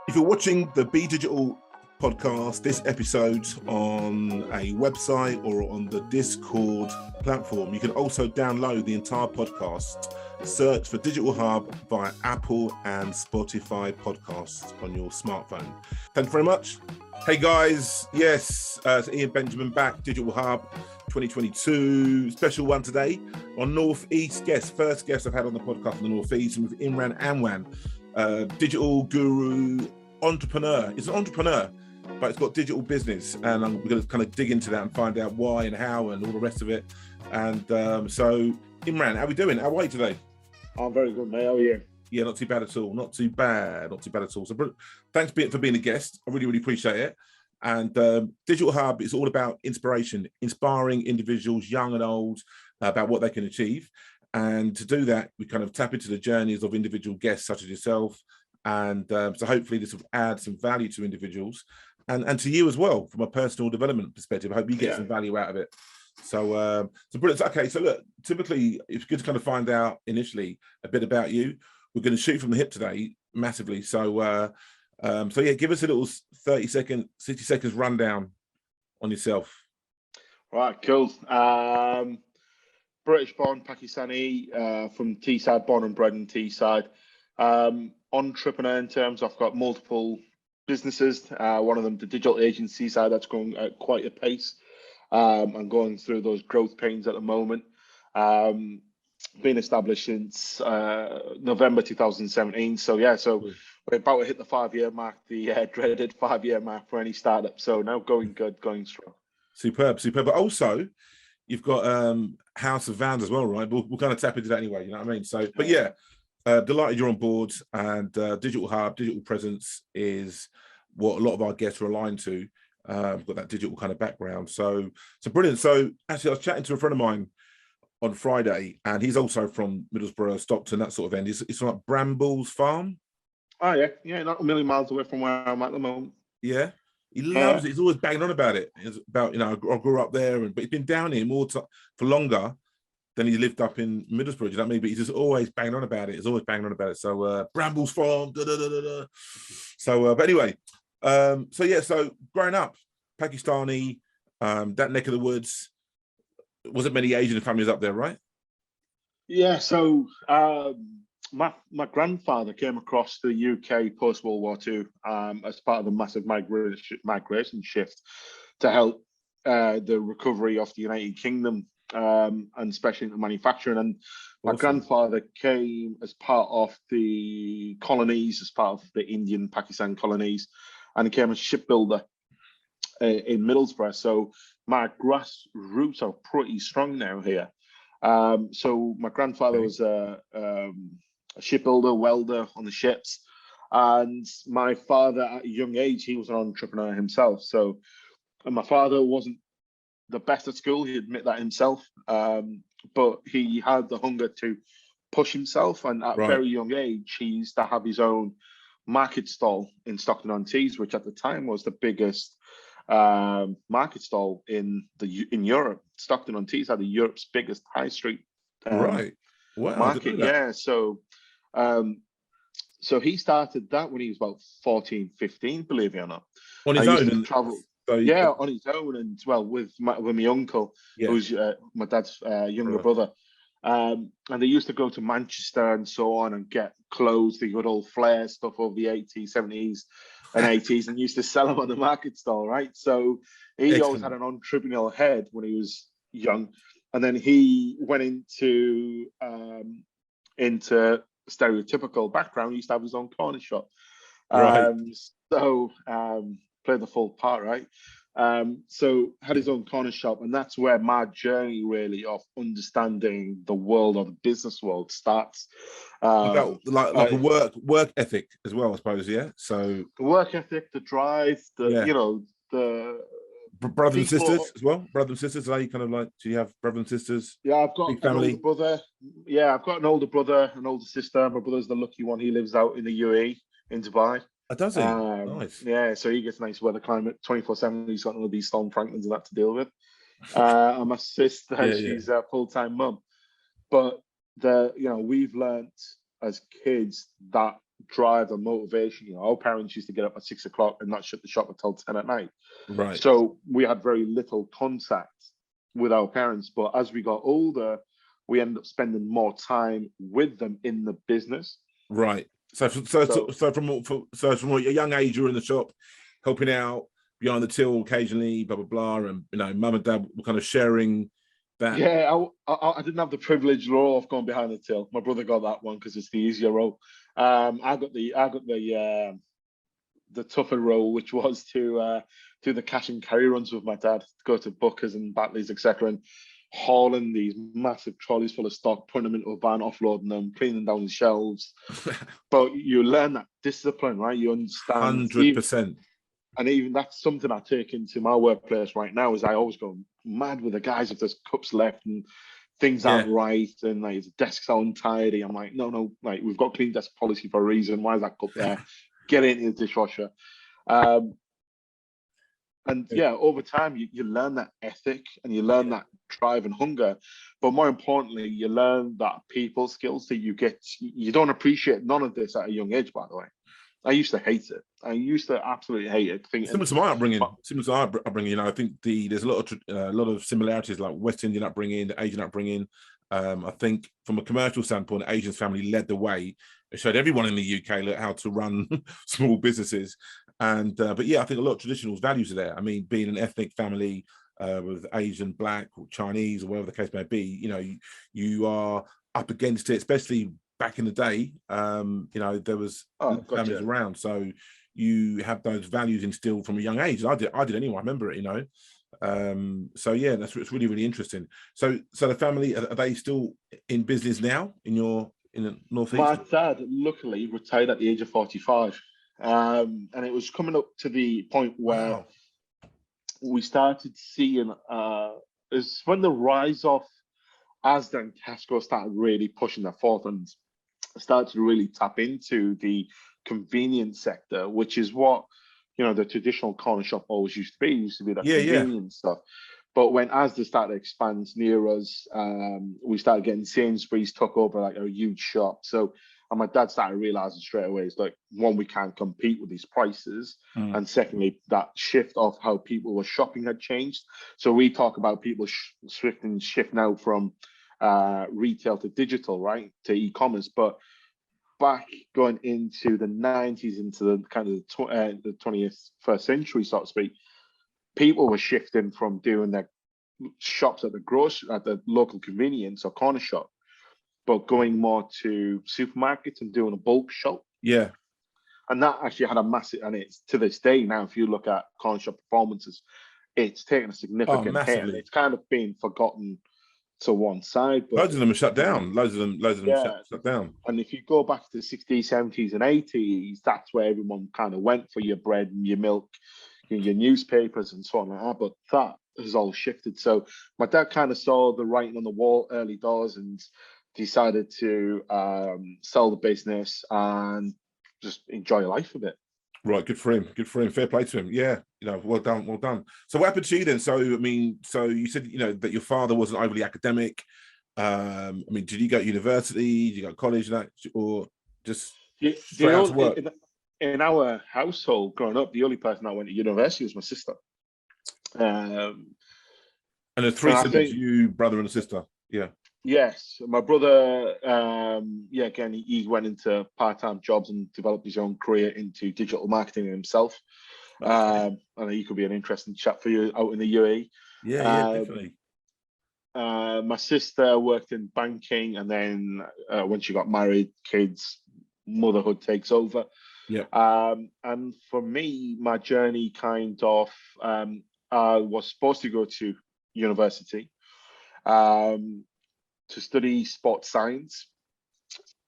If you're watching the Be Digital podcast, this episode on a website or on the Discord platform, you can also download the entire podcast. Search for Digital Hub via Apple and Spotify podcasts on your smartphone. Thanks very much. Hey guys, yes, it's Ian Benjamin back, Digital Hub 2022, special one today on Northeast guest, first guest I've had on the podcast from the Northeast with Imran Anwar. Digital guru, entrepreneur. It's an entrepreneur, but it's got digital business, and we're going to kind of dig into that and find out why and how and all the rest of it. And so, Imran, how are we doing? How are you today? I'm very good, mate. How are you? Yeah, not too bad at all. Not too bad at all. So, thanks for being a guest. I really, really appreciate it. And Digital Hub is all about inspiration, inspiring individuals, young and old, about what they can achieve. And to do that, we kind of tap into the journeys of individual guests such as yourself. And so hopefully this will add some value to individuals and to you as well from a personal development perspective. I hope you get some value out of it. So brilliant. Okay, so look, typically it's good to kind of find out initially a bit about you. We're going to shoot from the hip today massively. So yeah, give us a little 60 seconds rundown on yourself. Right, cool. British born, Pakistani, from Teesside, born and bred in Teesside. Entrepreneur in terms, I've got multiple businesses. One of them, the digital agency side, that's going at quite a pace. I'm going through those growth pains at the moment. Been established since November 2017. So yeah, we're about to hit the 5-year mark, the dreaded 5-year mark for any startup. So now going good, going strong. Superb. But also, you've got House of Vans as well, right? We'll kind of tap into that anyway, you know what I mean? So, but yeah, delighted you're on board, and Digital Hub, digital presence is what a lot of our guests are aligned to. We've got that digital kind of background. So brilliant. So actually, I was chatting to a friend of mine on Friday, and he's also from Middlesbrough, Stockton, that sort of end. It's like Brambles Farm. Oh, yeah, not a million miles away from where I'm at the moment. Yeah. He loves it. He's always banging on about it. It's about, I grew up there, but he's been down here for longer than he lived up in Middlesbrough. Do you know what I mean? But he's just always banging on about it. So Brambles Farm. So, but anyway, so growing up, Pakistani, that neck of the woods, wasn't many Asian families up there, right? Yeah. So my grandfather came across the UK post World War II as part of a massive migration shift to help the recovery of the United Kingdom, and especially into manufacturing. And my grandfather came as part of the colonies, as part of the Indian Pakistan colonies, and he came as shipbuilder in Middlesbrough. So my grassroots are pretty strong now here. So my grandfather was a shipbuilder, welder on the ships, and my father at a young age, he was an entrepreneur himself. So, and my father wasn't the best at school, he admit that himself, but he had the hunger to push himself, and at a very young age he used to have his own market stall in Stockton-on-Tees, which at the time was the biggest market stall in Europe. Stockton-on-Tees had Europe's biggest high street market. Yeah, so he started that when he was about 14, 15, believe it or not. On his own, and travel. On his own, and well, with my uncle, who's my dad's younger brother. And they used to go to Manchester and so on and get clothes, the good old Flair stuff of the 80s, 70s and 80s, and used to sell them on the market stall, right? So he always had an entrepreneurial head when he was young. And then he went into stereotypical background. He used to have his own corner shop. Played the full part, right? So had his own corner shop, and that's where my journey really of understanding the world of the business world starts. Like a work ethic as well, I suppose. Yeah. So the work ethic, the drive, the brothers and sisters as well. Brothers and sisters, are you kind of like? Do you have brothers and sisters? Yeah, I've got an older brother. Yeah, I've got an older brother, an older sister. My brother's the lucky one. He lives out in the UAE, in Dubai. Oh, does he? Nice. Yeah, so he gets nice weather climate 24/7. He's got none of these Storm Franklins and that to deal with. And my sister, she's a full-time mum. But we've learnt as kids that drive and motivation. You know, our parents used to get up at 6 o'clock and not shut the shop until 10 at night. Right. So we had very little contact with our parents. But as we got older, we ended up spending more time with them in the business. Right. So from a young age, you're in the shop, helping out behind the till occasionally, blah blah blah, and you know, mum and dad were kind of sharing that. Yeah, I didn't have the privileged role of going behind the till. My brother got that one because it's the easier role. I got the tougher role, which was to do the cash and carry runs with my dad, to go to Bookers and Battley's, etc., and hauling these massive trolleys full of stock, putting them into a van, offloading them, cleaning down the shelves. But you learn that discipline, right? You understand 100%. And even that's something I take into my workplace right now. Is I always go mad with the guys if there's cups left and things aren't right, and like the desks are untidy. I'm like, no, like we've got clean desk policy for a reason. Why is that cup there? Get it into the dishwasher. And yeah, over time, you learn that ethic and you learn that drive and hunger. But more importantly, you learn that people skills that you don't appreciate none of this at a young age, by the way. I used to hate it. I used to absolutely hate it. Similar to my upbringing. You know, I think there's a lot of similarities, like West Indian upbringing, the Asian upbringing. I think from a commercial standpoint, Asian's family led the way. It showed everyone in the UK how to run small businesses. And but yeah, I think a lot of traditional values are there. I mean, being an ethnic family with Asian, Black, or Chinese, or whatever the case may be, you know, you are up against it, especially back in the day. You know, there was families around, so you have those values instilled from a young age. I did anyway. I remember it, you know. So yeah, it's really, really interesting. So the family, are they still in business now in the Northeast? My dad, luckily, retired at the age of 45. And it was coming up to the point where we started seeing is when the rise of Asda and Tesco started really pushing their forth and started to really tap into the convenience sector, which is what, you know, the traditional corner shop always used to be. It used to be that convenience stuff. But when Asda started to expand near us, we started getting Sainsbury's took over like a huge shop. So, and my dad started realizing straight away, it's like, one, we can't compete with these prices. And secondly, that shift of how people were shopping had changed. So we talk about people shifting out from retail to digital, right, to e-commerce. But back going into the 90s, into the kind of the 21st century, so to speak, people were shifting from doing their shops at the local convenience or corner shop, but going more to supermarkets and doing a bulk shop. Yeah. And that actually had a massive, and it's to this day now, if you look at corner shop performances, it's taken a significant hit. And it's kind of been forgotten to one side. But loads of them are shut down. Loads of them shut down. And if you go back to the 60s, 70s, and 80s, that's where everyone kind of went for your bread and your milk, your newspapers and so on like that. But that has all shifted. So my dad kind of saw the writing on the wall early doors and decided to sell the business and just enjoy life a bit. Right, good for him. Fair play to him. Yeah, you know, well done. So what happened to you then? So I mean, so you said, you know, that your father wasn't overly academic. I mean, did you go to university? Did you go to college, or just straight out to work? In our household growing up, the only person that went to university was my sister. And there's three siblings, you, brother, and a sister. Yeah. Yes, my brother. Again, he went into part-time jobs and developed his own career into digital marketing himself. And he could be an interesting chat for you out in the UAE. Yeah, definitely. My sister worked in banking, and then when she got married, kids, motherhood takes over. Yeah. And for me, my journey kind of, I was supposed to go to university to study sports science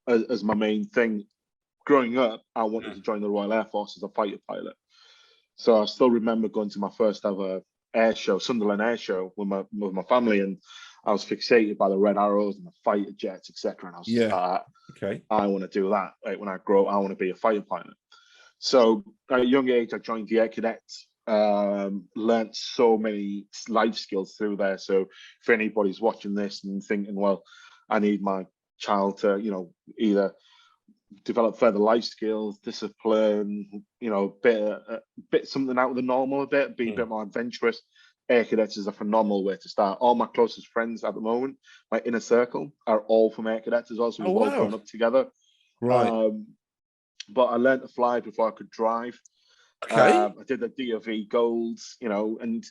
as my main thing. Growing up, I wanted to join the Royal Air Force as a fighter pilot. So I still remember going to my first ever air show, Sunderland Air Show, with my family, and I was fixated by the red arrows and the fighter jets, etc. And I was okay, I want to do that. Like, when I grow, I want to be a fighter pilot. So at a young age, I joined the Air Cadets. Learned so many life skills through there. So if anybody's watching this and thinking, well, I need my child to, you know, either develop further life skills, discipline, you know, bit something out of the normal a bit, be a bit more adventurous. Air Cadets is a phenomenal way to start. All my closest friends at the moment, my inner circle, are all from Air Cadets as well, so we've all grown up together. Right. But I learned to fly before I could drive. Okay. I did the DOV Golds, you know, and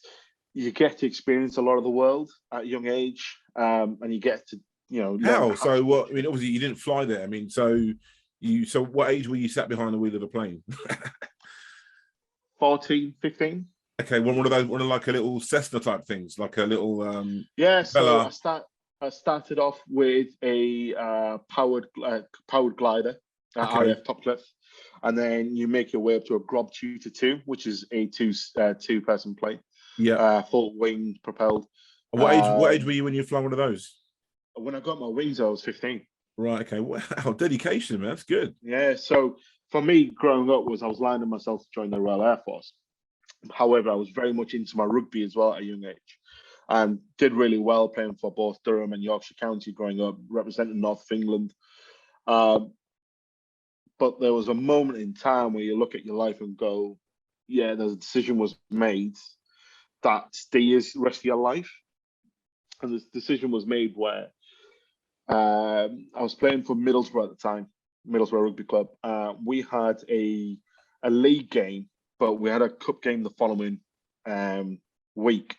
you get to experience a lot of the world at a young age, and you get to, you know, How? So what? I mean, obviously you didn't fly there. I mean, so what age were you sat behind the wheel of a plane? 14, 15. Okay, one of like a little Cessna type things, like a little Yeah, so Bella. I started off with a powered glider at Okay. RAF Topcliffe, and then you make your way up to a Grob Tutor 2, which is a two-person plane. Yeah. Full wing propelled. What age were you when you flew one of those? When I got my wings, I was 15. Right. Okay. Wow. Dedication, man. That's good. Yeah. So for me, growing up, I was lining myself to join the Royal Air Force. However, I was very much into my rugby as well at a young age, and did really well playing for both Durham and Yorkshire County growing up, representing North of England. But there was a moment in time where you look at your life and go, yeah, there's a decision was made that stays the rest of your life. And this decision was made where I was playing for Middlesbrough at the time, Middlesbrough Rugby Club. We had a league game, but we had a cup game the following week,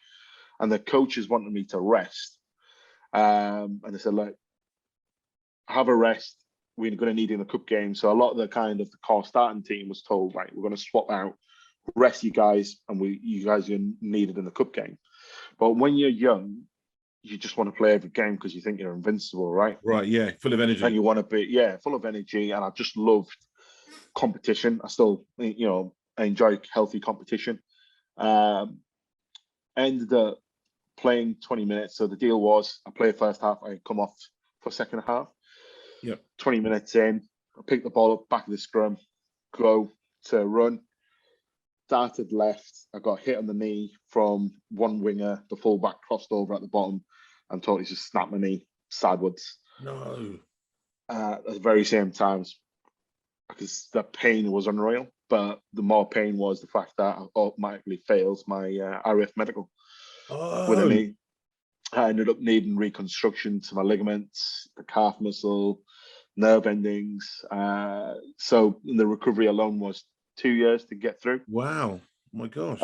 and the coaches wanted me to rest. And they said, like, have a rest. We're going to need you in the cup game. So a lot of the core starting team was told, right, we're going to swap out, rest you guys, and you guys are needed in the cup game. But when you're young, you just want to play every game because you think you're invincible, right? Right. Yeah. Full of energy. And you want to be, full of energy. And I just loved competition. I still, you know, I enjoy healthy competition. Ended up playing 20 minutes. So the deal was I play first half, I come off for second half. Yep. 20 minutes in, I pick the ball up, back of the scrum, go to run. Started left. I got hit on the knee from one winger. The fullback crossed over at the bottom and totally just snapped my knee sideways. No. At the very same time, because the pain was unreal. But the more pain was the fact that I automatically failed my RAF medical with a knee. I ended up needing reconstruction to my ligaments, the calf muscle, nerve endings. So the recovery alone was 2 years to get through. Wow. Oh my gosh.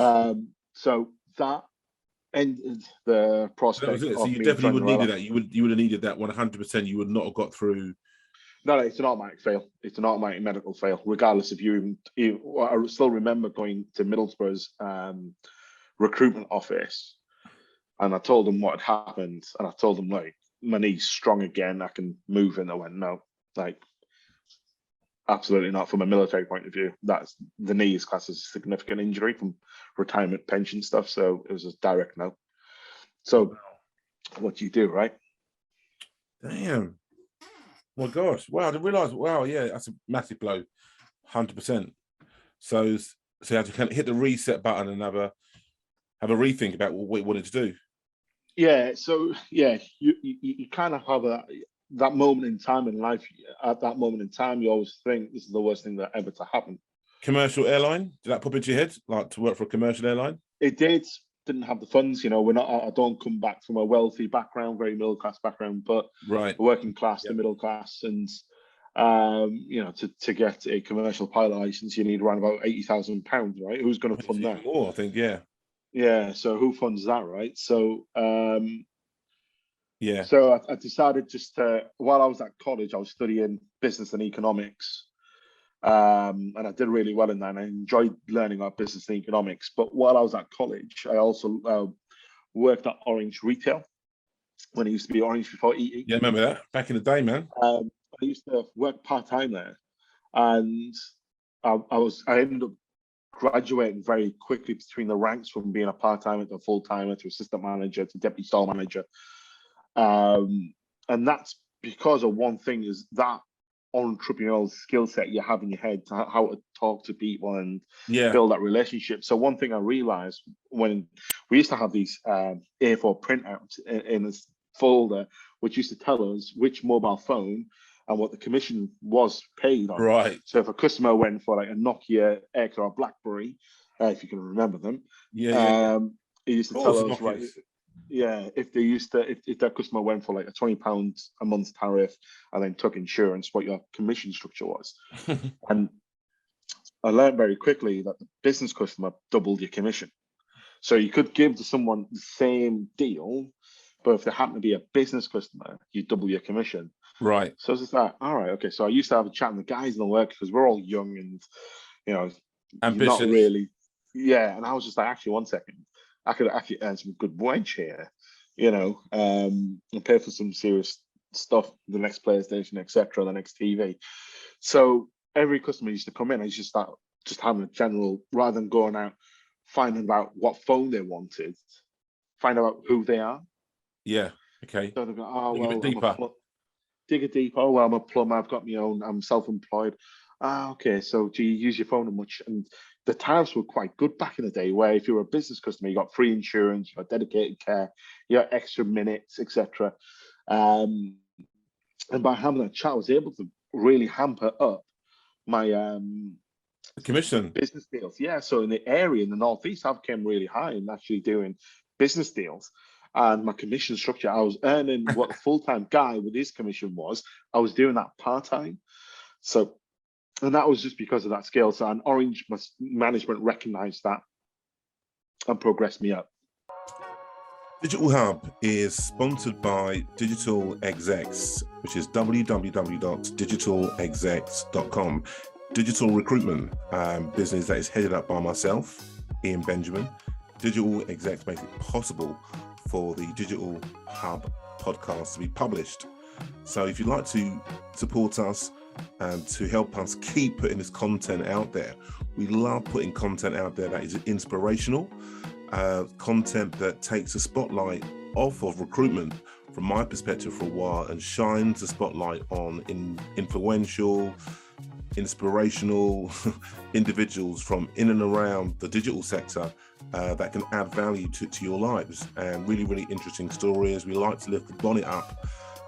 So that ended the prospect. That was it. So you definitely would have needed that. You would have needed that 100%. You would not have got through. No, it's an automatic fail. It's an automatic medical fail, regardless if you even. I still remember going to Middlesbrough's recruitment office, and I told them what had happened, and I told them, like, my knee's strong again, I can move, and they went, no, like, absolutely not. From a military point of view, that's the knee is classed as a significant injury from retirement pension stuff, so it was a direct no. So, what do you do, right? Damn. Oh my gosh! Wow, I didn't realize. Wow, yeah, that's a massive blow, 100%. So you have to kind of hit the reset button and have a rethink about what you wanted to do. Yeah. So yeah, you kind of have that moment in time in life. At that moment in time, you always think this is the worst thing that ever to happen. Commercial airline? Did that pop into your head, like to work for a commercial airline? It did. Didn't have the funds, you know. I don't come back from a wealthy background, very middle class background, but right, working class to middle class, and you know, to get a commercial pilot license, you need around about £80,000, right? Who's going to fund that? More, I think, yeah. Yeah. So who funds that, right? So yeah. So I decided just to, while I was at college, I was studying business and economics. And I did really well in that, and I enjoyed learning about business and economics. But while I was at college, I also worked at Orange Retail when it used to be Orange before EE. Yeah, remember that? Back in the day, man. I used to work part-time there, and I ended up graduating very quickly between the ranks from being a part-timer to a full-timer to assistant manager to deputy store manager. And that's because of one thing, is that entrepreneurial skill set you have in your head to how to talk to people and build that relationship. So one thing I realized when we used to have these A4 printouts in this folder, which used to tell us which mobile phone and what the commission was paid on. Right. So if a customer went for like a Nokia X or a BlackBerry, if you can remember them, he used to tell us, Nokias. right, yeah, if that customer went for like a £20 a month tariff and then took insurance, what your commission structure was. And I learned very quickly that the business customer doubled your commission. So you could give to someone the same deal, but if they happen to be a business customer, you double your commission. Right. So it's just like, all right, okay. So I used to have a chat with the guys in the work because we're all young and, you know, ambitious. Not really. Yeah. And I was just like, actually, 1 second. I could actually earn some good wage here, you know, and pay for some serious stuff, the next PlayStation, etc., the next TV. So every customer used to come in, I used to start just having a general, rather than going out, finding out what phone they wanted, find out who they are. Yeah. Okay. So they go, oh, Dig a bit deeper. Dig a deeper. Oh, well, I'm a plumber. I've got my own. I'm self-employed. Ah, okay. So do you use your phone much? And the tariffs were quite good back in the day, where if you were a business customer, you got free insurance, you got dedicated care, you got extra minutes, etc. And by having that chat, I was able to really hamper up my commission business deals. Yeah. So in the area in the Northeast, I became really high in actually doing business deals. And my commission structure, I was earning what a full-time guy with his commission was. I was doing that part-time. So, and that was just because of that skill. So, and Orange management recognized that and progressed me up. Digital Hub is sponsored by Digital Execs, which is www.digitalexecs.com. Digital recruitment business that is headed up by myself, Ian Benjamin. Digital Execs makes it possible for the Digital Hub podcast to be published. So if you'd like to support us and to help us keep putting this content out there, we love putting content out there that is inspirational, content that takes the spotlight off of recruitment from my perspective for a while and shines the spotlight on influential, inspirational individuals from in and around the digital sector that can add value to your lives, and really, really interesting stories. We like to lift the bonnet up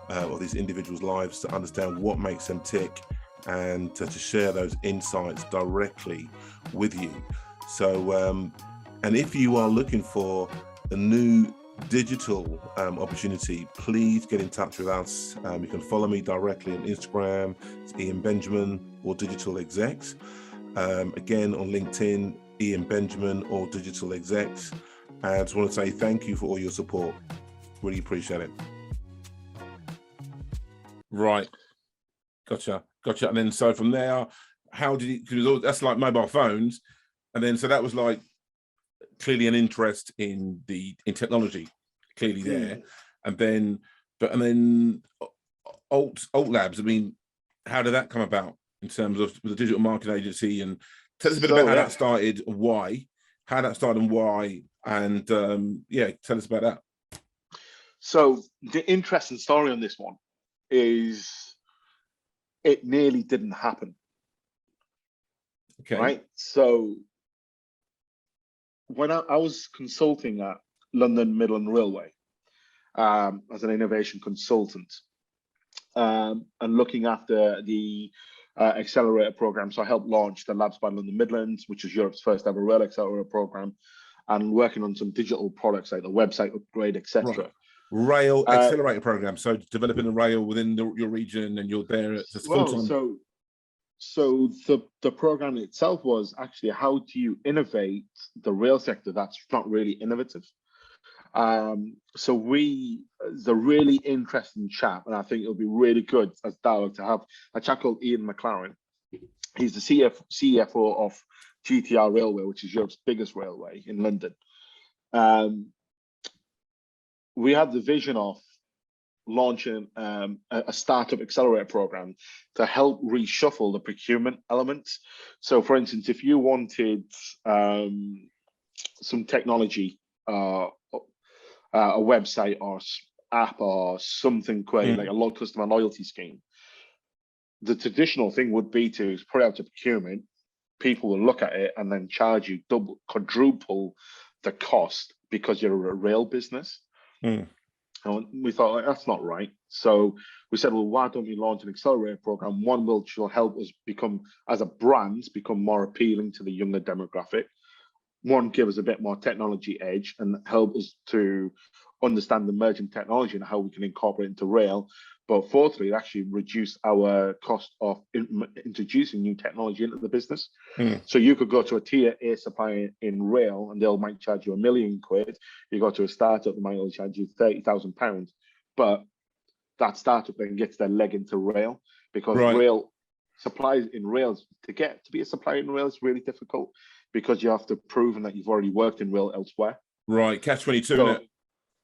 of these individuals' lives to understand what makes them tick and to share those insights directly with you. So, and if you are looking for a new digital opportunity, please get in touch with us. You can follow me directly on Instagram, it's Ian Benjamin or Digital Execs. Again, on LinkedIn, Ian Benjamin or Digital Execs. And I just want to say thank you for all your support. Really appreciate it. Right. Gotcha. And then so from there, how did it, because that's like mobile phones. And then so that was like clearly an interest in technology, clearly there. And then Alt Labs, I mean, how did that come about in terms of the digital marketing agency? And tell us a bit about how that started, how that started and why, and tell us about that. So the interesting story on this one is it nearly didn't happen. Okay. Right. So when I was consulting at London Midland Railway as an innovation consultant and looking after the accelerator program. So I helped launch the Labs by London Midlands, which is Europe's first ever rail accelerator program, and working on some digital products like the website upgrade, etc. Right. Rail accelerator program. So developing a rail within your region, and you're there at full-time. So the program itself was actually, how do you innovate the rail sector that's not really innovative? So the really interesting chap, and I think it'll be really good as dialogue to have a chap called Ian McLaren. He's the CFO of GTR Railway, which is Europe's biggest railway in London. We had the vision of launching a startup accelerator program to help reshuffle the procurement elements. So for instance, if you wanted some technology, a website or app or something great, like a customer loyalty scheme, the traditional thing would be to put it out to procurement. People will look at it and then charge you quadruple the cost because you're a rail business. And we thought, like, that's not right. So we said, well, why don't we launch an accelerator program? One which will help us become, as a brand, become more appealing to the younger demographic. One, give us a bit more technology edge and help us to understand the emerging technology and how we can incorporate it into rail. But fourthly, it actually reduce our cost of introducing new technology into the business. So you could go to a tier A supplier in rail and they'll might charge you £1 million. You go to a startup, they might only charge you £30,000. But that startup then gets their leg into rail, because rail supplies in rails, to be a supplier in rail is really difficult, because you have to prove that you've already worked in rail elsewhere. Right, catch 22, so, isn't it?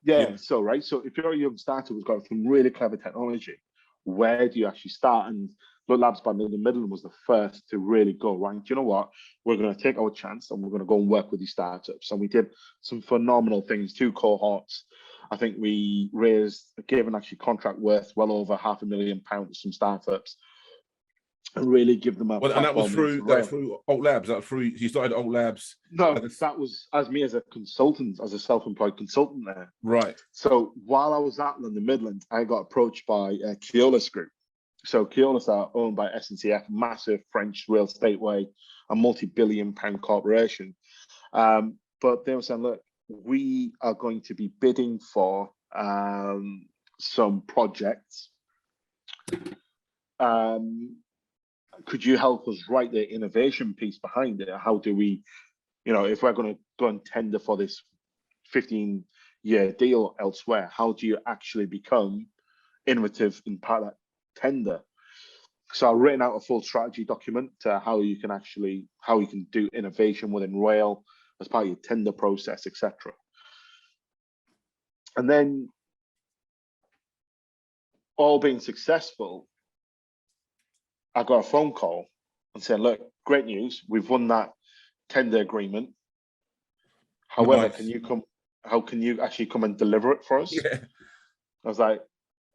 Yeah, so so if you're a young startup who's got some really clever technology, where do you actually start? And the Labs by the Midland was the first to really go, right, you know what, we're going to take our chance and we're going to go and work with these startups. And we did some phenomenal things, 2 cohorts. I think we gave an actually contract worth well over £500,000 to some startups, and really give them a and that was through Alt Labs. That was through, you started Alt Labs. No, that was as me as a consultant, as a self-employed consultant there. Right. So while I was at London Midland, I got approached by Keolis Group. So Keolis are owned by SNCF, massive French rail stateway, a multi-billion-pound corporation. But they were saying, look, we are going to be bidding for some projects. Could you help us write the innovation piece behind it? How do we, if we're going to go and tender for this 15-year deal elsewhere, how do you actually become innovative in part of that tender? So I've written out a full strategy document to how you can do innovation within rail as part of your tender process, etc. And then, all being successful, I got a phone call and said, look, great news, we've won that tender agreement. However, nice. How can you actually come and deliver it for us? Yeah. I was like,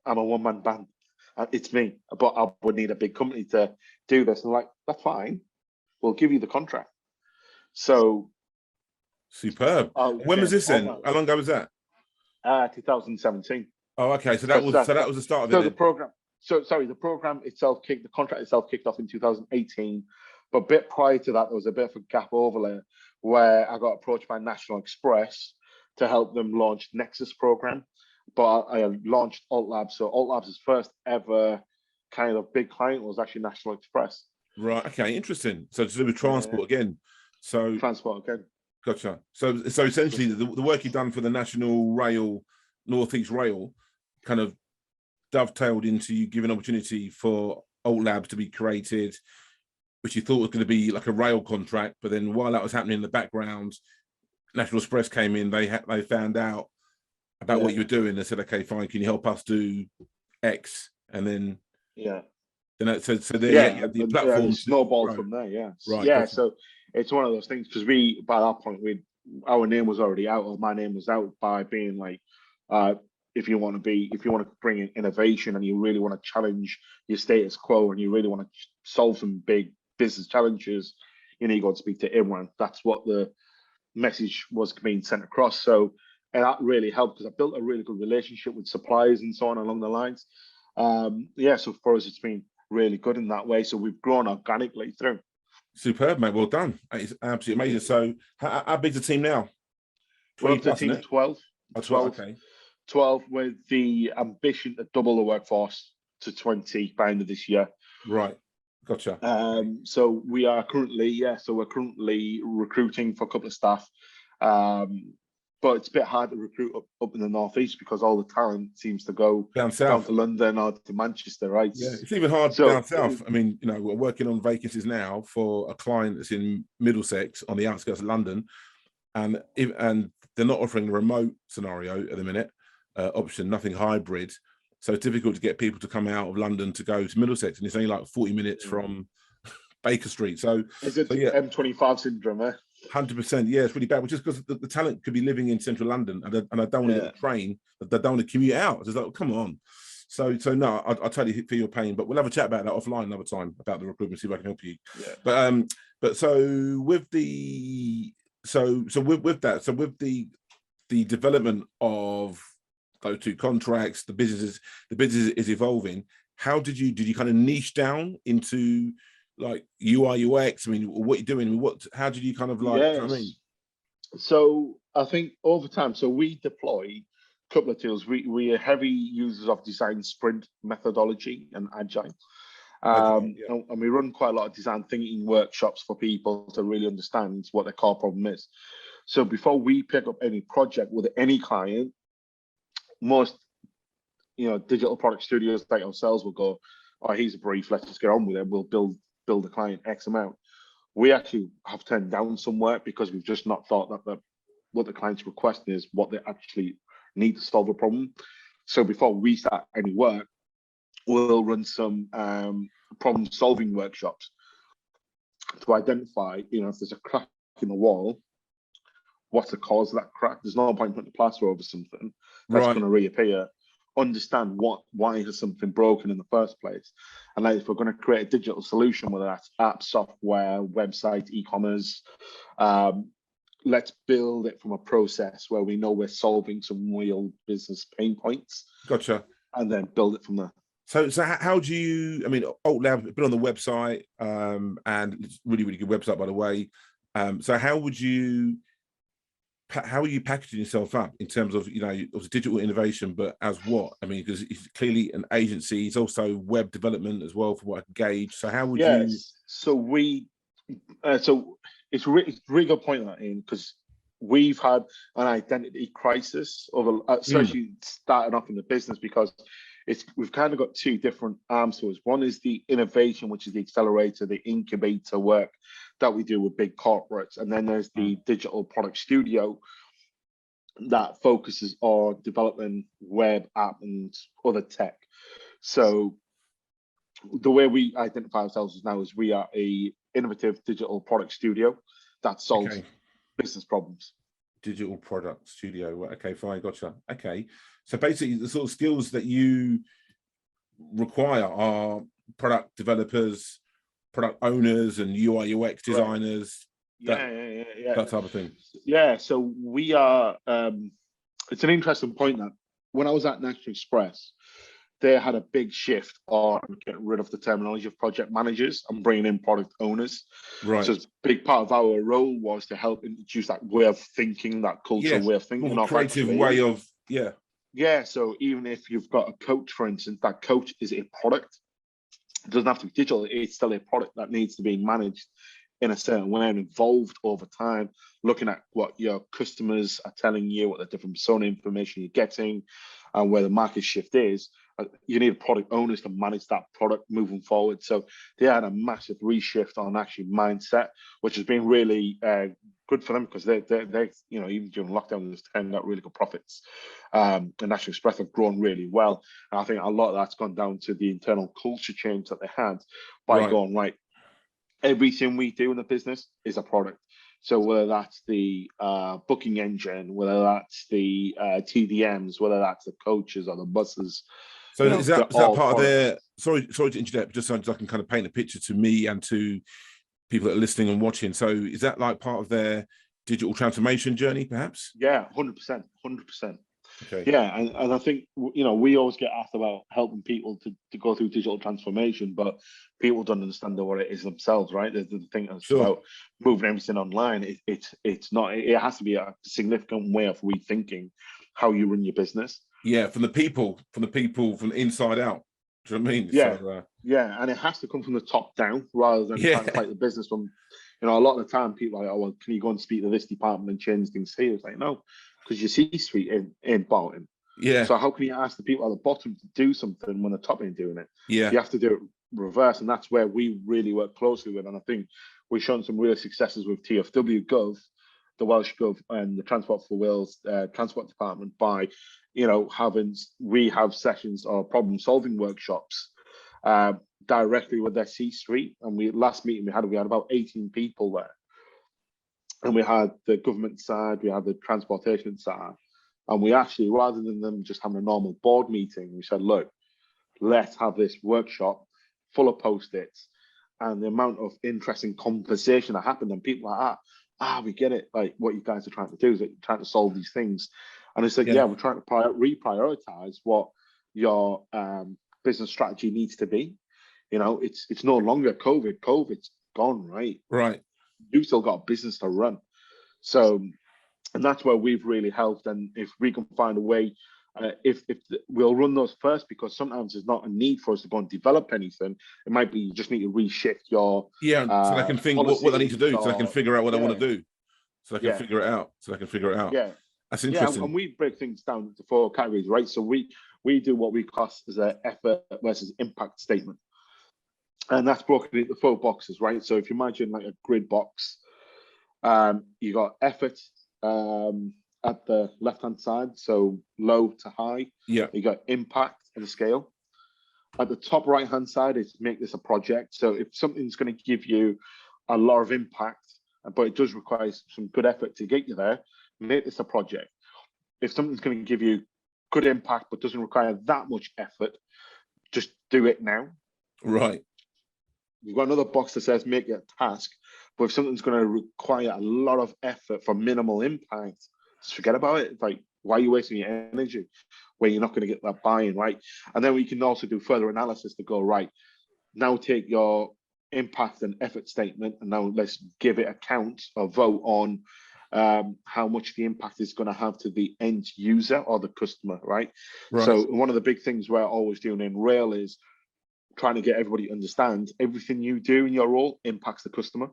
I'm a one-man band. It's me, but I would need a big company to do this. And like, that's fine. We'll give you the contract. So superb. When was this then? How long ago was that? 2017. Oh, okay. So that was the start of it. So the program. So sorry, the program itself the contract itself kicked off in 2018. But a bit prior to that, there was a bit of a gap overlay where I got approached by National Express to help them launch Nexus program. But I launched Alt Labs. So Alt Labs' first ever kind of big client was actually National Express. Right. Okay. Interesting. So to do with transport again. So transport again. Gotcha. So essentially, the work you've done for the National Rail, Northeast Rail, kind of dovetailed into you giving opportunity for Alt Labs to be created, which you thought was going to be like a rail contract. But then while that was happening in the background, National Express came in. They found out about what you were doing. They said, "Okay, fine. Can you help us do X?" And then the platform snowballed from there. Yeah, right. Yeah, gotcha. So it's one of those things, because by that point our name was already out, or my name was out, by being like, if you want to bring in innovation and you really want to challenge your status quo and you really want to solve some big business challenges, you go and speak to Imran. That's what the message was being sent across. So, and that really helped, because I built a really good relationship with suppliers and so on along the lines. So for us, it's been really good in that way. So we've grown organically through. Superb, mate. Well done. It's absolutely amazing. So how big's the team now? 20 plus, team 12. 12. Okay. 12 with the ambition to double the workforce to 20 by the end of this year. Right. Gotcha. So we are currently, we're currently recruiting for a couple of staff. But it's a bit hard to recruit up in the Northeast, because all the talent seems to go down south, to London or to Manchester, right? Yeah, it's even hard down south. I mean, we're working on vacancies now for a client that's in Middlesex on the outskirts of London, and they're not offering a remote scenario at the minute, option, nothing hybrid. So it's difficult to get people to come out of London to go to Middlesex, and it's only like 40 minutes from Baker Street. So is it M25 syndrome, eh? 100%, yeah, it's really bad. Which is because the talent could be living in central London, and I don't want to get a train. They don't want to commute out. It's like, come on. So no, I totally feel your pain. But we'll have a chat about that offline another time, about the recruitment, see if I can help you. Yeah. But so with the with the development of those two contracts, the business is evolving. How did you kind of niche down into like UI UX? I mean, what you're doing? How did you kind of like? Yes. You know what I mean? So I think over time, so we deploy a couple of tools. We are heavy users of design sprint methodology and agile. Okay, yeah. And we run quite a lot of design thinking workshops for people to really understand what their core problem is. So before we pick up any project with any client, most digital product studios like ourselves will go, "Oh, here's a brief. Let's just get on with it. We'll build a client X amount." We actually have turned down some work because we've just not thought that what the client's requesting is what they actually need to solve a problem. So before we start any work, we'll run some problem solving workshops to identify, if there's a crack in the wall, what's the cause of that crack. There's no point putting a plaster over something that's going to reappear. Understand why has something broken in the first place, and like if we're going to create a digital solution, whether that's app, software, website, e-commerce, let's build it from a process where we know we're solving some real business pain points. Gotcha. And then build it from there. So how do you? I mean, Alt Lab been on the website, and it's really really good website by the way. So how are you packaging yourself up in terms of of digital innovation, but as what? I mean, because it's clearly an agency, it's also web development as well, from what I can gauge. So how would you? So it's a really good point that in, because we've had an identity crisis over, especially starting off in the business, because we've kind of got two different arms to us. One is the innovation, which is the accelerator, the incubator work that we do with big corporates. And then there's the digital product studio that focuses on developing web app and other tech. So the way we identify ourselves now is we are a innovative digital product studio that solves business problems. Digital product studio. Okay, fine, gotcha. Okay, so basically the sort of skills that you require are product developers, product owners, and UI UX designers. That type of thing. Yeah, so we are. It's an interesting point that when I was at National Express, they had a big shift on getting rid of the terminology of project managers and bringing in product owners. Right. So a big part of our role was to help introduce that way of thinking, that cultural way of thinking. More creative way of, Yeah, so even if you've got a coach, for instance, that coach is a product. It doesn't have to be digital. It's still a product that needs to be managed in a certain way and evolved over time, looking at what your customers are telling you, what the different persona information you're getting, and where the market shift is. You need product owners to manage that product moving forward. So they had a massive reshift on actually mindset, which has been really good for them, because they even during lockdown, this time got really good profits. And National Express have grown really well. And I think a lot of that's gone down to the internal culture change that they had by going, right, everything we do in the business is a product. So whether that's the booking engine, whether that's the TDMs, whether that's the coaches or the buses. So is that part of their? Sorry to interrupt, just so I can kind of paint a picture to me and to people that are listening and watching. So is that like part of their digital transformation journey, perhaps? Yeah, 100%. Okay. Yeah, and I think we always get asked about helping people to go through digital transformation, but people don't understand what it is themselves, right? They think it's about moving everything online. It's not. It has to be a significant way of rethinking how you run your business. Yeah, from the people, from the inside out. Do you know what I mean? Yeah, so, yeah, and it has to come from the top down rather than trying to fight the business from. A lot of the time people are like, "Oh, well, can you go and speak to this department and change things here?" It's like, no, because your C-suite ain't bottom. Yeah. So how can you ask the people at the bottom to do something when the top ain't doing it? Yeah. You have to do it reverse, and that's where we really work closely with. And I think we've shown some real successes with TFW Gov, the Welsh Gov, and the Transport for Wales Transport Department by, we have sessions or problem-solving workshops directly with their C-suite. And last meeting we had about 18 people there. And we had the government side, we had the transportation side. And we actually, rather than them just having a normal board meeting, we said, look, let's have this workshop full of Post-its. And the amount of interesting conversation that happened, and people are like, we get it. Like, what you guys are trying to do is that you're trying to solve these things. And it's like, yeah, we're trying to reprioritize what your business strategy needs to be. You know, it's no longer COVID. COVID's gone, right? Right. You've still got a business to run. So, and that's where we've really helped. And if we can find a way, we'll run those first, because sometimes there's not a need for us to go and develop anything. It might be you just need to reshift your so they can think what they need to do, so they can figure out what they want to do, so they can figure it out. Yeah, that's interesting. And we break things down into 4 categories, right? So we do what we class as an effort versus impact statement, and that's broken into 4 boxes, right? So if you imagine like a grid box, you got effort at the left-hand side, so low to high. Yeah. You got impact on the scale. At the top right-hand side is make this a project. So if something's going to give you a lot of impact, but it does require some good effort to get you there, make this a project. If something's going to give you good impact but doesn't require that much effort, just do it now. Right. You've got another box that says make it a task, but if something's going to require a lot of effort for minimal impact, just forget about it. It's like, why are you wasting your energy where you're not going to get that buy-in, right? And then we can also do further analysis to go, right, now take your impact and effort statement, and now let's give it a count or vote on how much the impact is going to have to the end user or the customer, right? So one of the big things we're always doing in Rail is trying to get everybody to understand everything you do in your role impacts the customer.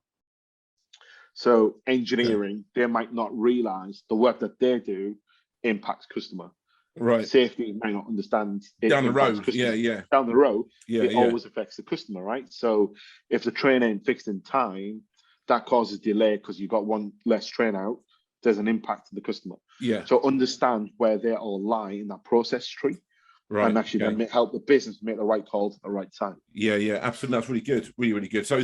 So engineering, they might not realize the work that they do impacts customer. Right. Safety might not understand it down the road. Customer. Yeah. Down the road, it always affects the customer, right? So if the train ain't fixed in time, that causes delay because you've got one less train out. There's an impact to the customer. Yeah. So understand where they all lie in that process tree. Right. And actually then help the business make the right calls at the right time. Yeah, absolutely. That's really good. Really, really good. So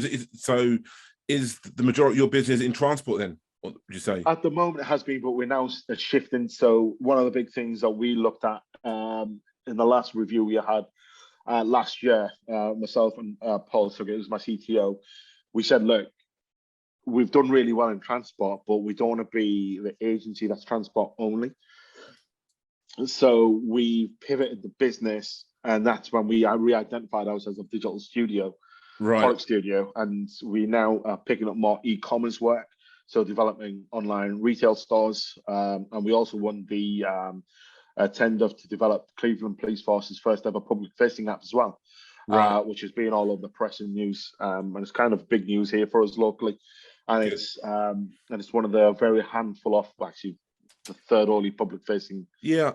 is the majority of your business in transport then? What would you say? At the moment, it has been, but we're now shifting. So one of the big things that we looked at in the last review we had last year, myself and Paul, so it was my CTO, we said, look, we've done really well in transport, but we don't want to be the agency that's transport only. So we pivoted the business, and that's when we re-identified ourselves as a digital studio, product studio, and we now are picking up more e-commerce work, so developing online retail stores, and we also won the tender to develop Cleveland Police Force's first ever public-facing app as well, which has been all over the press and news, and it's kind of big news here for us locally, and it's one of the very handful of actually the third only public-facing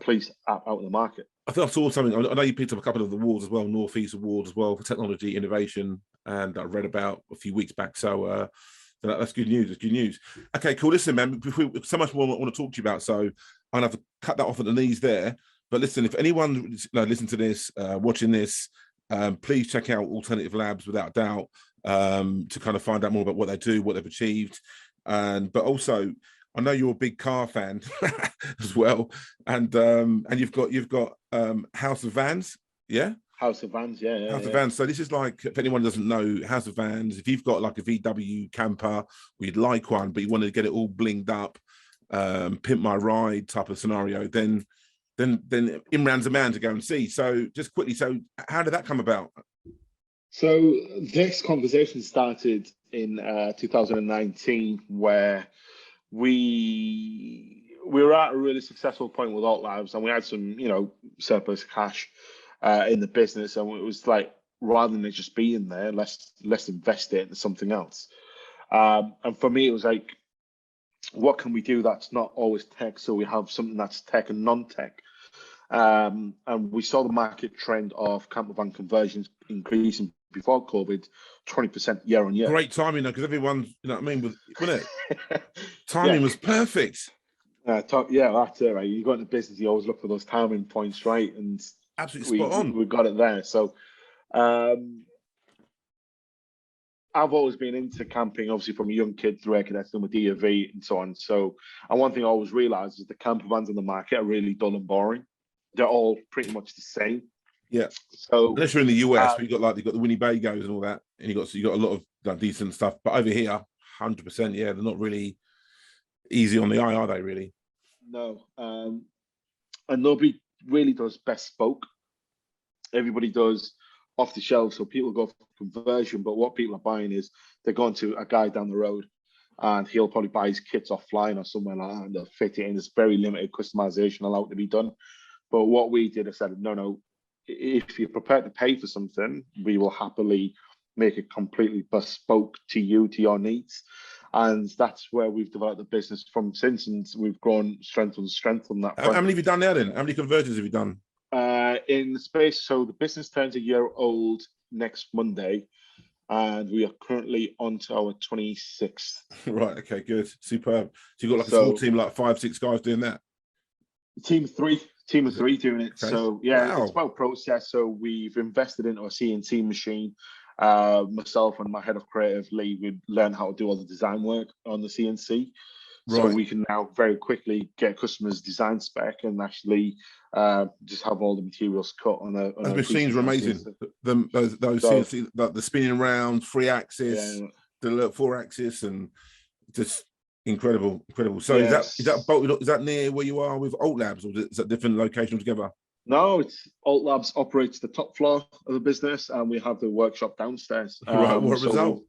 police app out in the market. I think I saw something. I know you picked up a couple of awards as well, Northeast Award as well for technology innovation, and I read about a few weeks back. So that's good news. It's good news. Okay, cool. Listen, man, so much more I want to talk to you about. So I'm gonna have to cut that off at the knees there. But listen, if anyone listen to this, watching this, please check out Alternative Labs without doubt, to kind of find out more about what they do, what they've achieved, but also, I know you're a big car fan as well, and you've got House of Vans, House of Vans, House of Vans. So this is like, if anyone doesn't know, House of Vans. If you've got like a VW camper, or you'd like one, but you want to get it all blinged up, pimp my ride type of scenario, then Imran's a man to go and see. So just quickly, so how did that come about? So this conversation started in 2019, where we were at a really successful point with Alt Labs, and we had some, surplus cash in the business, and it was like, rather than it just being there, let's invest it into something else. And for me, it was like, what can we do that's not always tech? So we have something that's tech and non-tech. And we saw the market trend of camper van conversions increasing before COVID, 20% year on year. Great timing, though, because everyone, wasn't it? Timing was perfect. That's it, right? You go into business, you always look for those timing points, right? And absolutely spot on. We got it there. So I've always been into camping, obviously from a young kid through air cadets and with DAV and so on. So, and one thing I always realised is the camper vans on the market are really dull and boring. They're all pretty much the same. Yeah. So unless you're in the US, you've got the Winnebagos and all that, and you got a lot of decent stuff. But over here, 100%, they're not really easy on the eye, are they? Really? No. and nobody really does bespoke. Everybody does off the shelf, so people go for conversion. But what people are buying is they're going to a guy down the road, and he'll probably buy his kits offline or somewhere like that, and they'll fit it in. There's very limited customization allowed to be done. But what we did is said, no, if you're prepared to pay for something, we will happily make it completely bespoke to you, to your needs. And that's where we've developed the business from since, and we've grown strength on strength on that front. How many have you done now then? How many conversions have you done? In the space, so the business turns a year old next Monday, and we are currently on to our 26th. Right, okay, good, superb. So you've got like a small team, like 5-6 guys doing that? Team of three doing it. Okay. So yeah, wow. It's well processed. So we've invested into a CNC machine. Myself and my head of creative, Lee, we learned how to do all the design work on the CNC. Right. So we can now very quickly get customers' design spec and actually just have all the materials cut on a. Those machines are amazing. Those CNC, the spinning round, 3-axis, the 4-axis, and just incredible. So yes. is that near where you are with Alt Labs, or is that different location altogether? No, it's Alt Labs operates the top floor of the business, and we have the workshop downstairs. Right, what a result.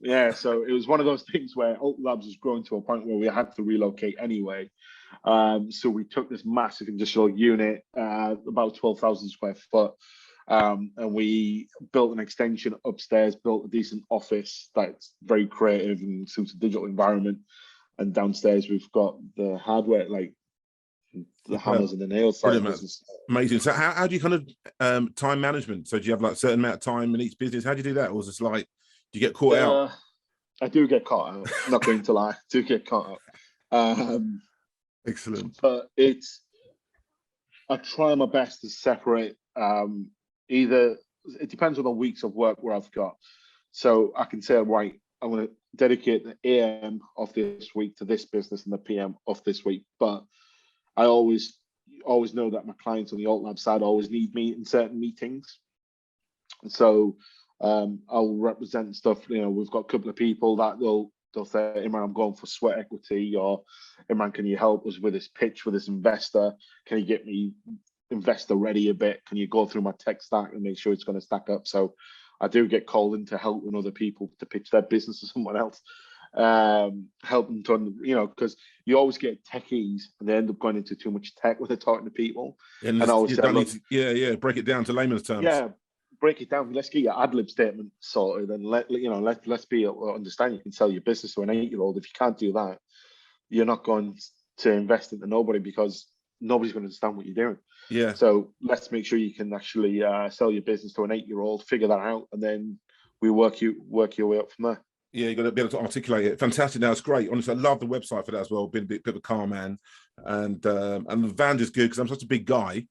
Yeah, so it was one of those things where Alt Labs was growing to a point where we had to relocate anyway. So we took this massive industrial unit, about 12,000 square foot, and we built an extension upstairs, built a decent office that's very creative and suits a digital environment. And downstairs we've got the hardware, like the hammers and the nails. Amazing. So how do you kind of time management? So do you have like a certain amount of time in each business? How do you do that? Or is it like, do you get caught out? I do get caught out. I'm not going to lie. I do get caught out. Excellent. But I try my best to separate. Either it depends on the weeks of work where I've got. So I can say, right, I'm going to dedicate the AM of this week to this business and the PM of this week. But I always know that my clients on the Alt Lab side always need me in certain meetings. So I'll represent stuff. We've got a couple of people that they'll say, Imran, I'm going for sweat equity, or Imran, can you help us with this pitch with this investor? Can you get me investor ready a bit? Can you go through my tech stack and make sure it's going to stack up? So I do get called in to help with other people to pitch their business to someone else. Help them to, because you always get techies and they end up going into too much tech when they're talking to people. And I always say, break it down to layman's terms. Yeah, break it down. Let's get your ad lib statement sorted, and let's be understand you can sell your business to an 8-year-old. If you can't do that, you're not going to invest into nobody, because nobody's going to understand what you're doing. Yeah. So let's make sure you can actually sell your business to an 8-year-old, figure that out, and then we work your way up from there. Yeah, you got to be able to articulate it. Fantastic. Now, it's great. Honestly, I love the website for that as well. Been a bit of a car man, and the van is good because I'm such a big guy.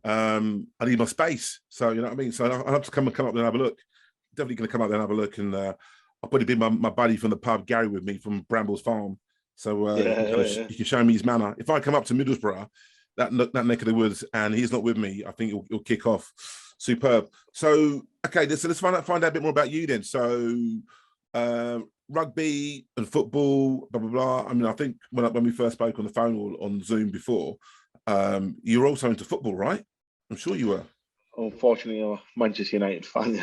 I need my space, so you know what I mean. So I have to come up there and have a look. Definitely going to come up there and have a look, and I'll probably be my buddy from the pub, Gary, with me from Brambles Farm. So you can show me his manner. If I come up to Middlesbrough, that neck of the woods, and he's not with me, I think he'll kick off. Superb. So okay, so let's find out a bit more about you then. So rugby and football, blah blah blah. I mean, I think when we first spoke on the phone or on Zoom before, you were also into football, right? I'm sure you were. Unfortunately, I'm a Manchester United fan.